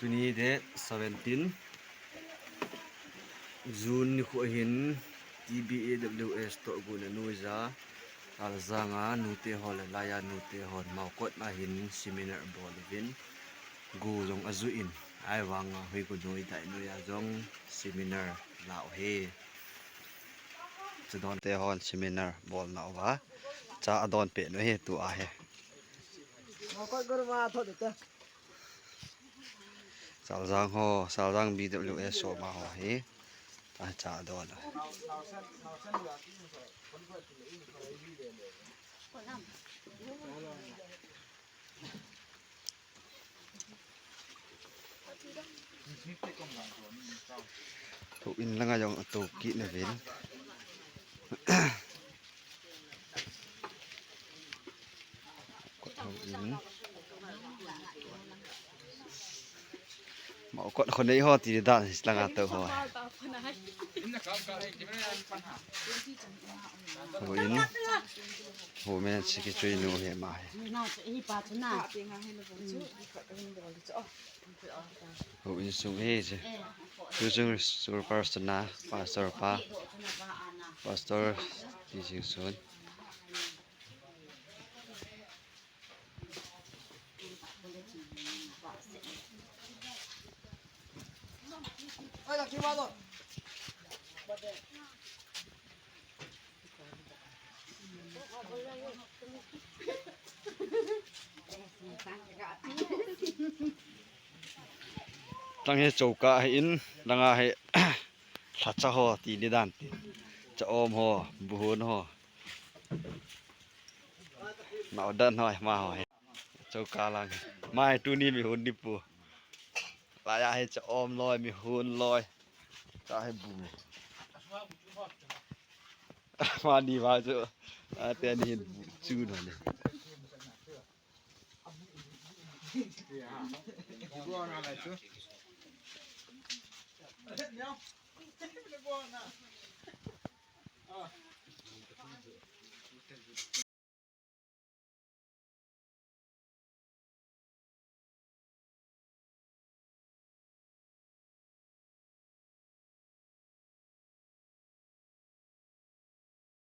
Tuni de 17 June ni khu hin TBAWS to guna nuiza alzanga Nute hol laya Nute hol maukot ma hin seminar bol vin gu jong azuin ai wanga hui ku noi dai no ya jong seminar lao he chadon te hol seminar bol na wa cha adon pe no he tu a he maukot gurwa tho de saljang BWS so ma ho he ta cha adon tu in langa jong tu ki na vin in mau kot khon dei ho ti dan langa to ho ho in ho men secretary no he ma ho in sung he je tu jung sur pastor na pastor ti sing sun ai là kêu rồi tang he chouka he in langa he thacha ho ti ni dan ti cha om ho buhun ho nau dan hoi ma ho chouka lang mai tu ni mi hun ni pu la ya he cha om loi mi hun loi cha he bu ma đi vào chỗ tên nhìn chư rồi này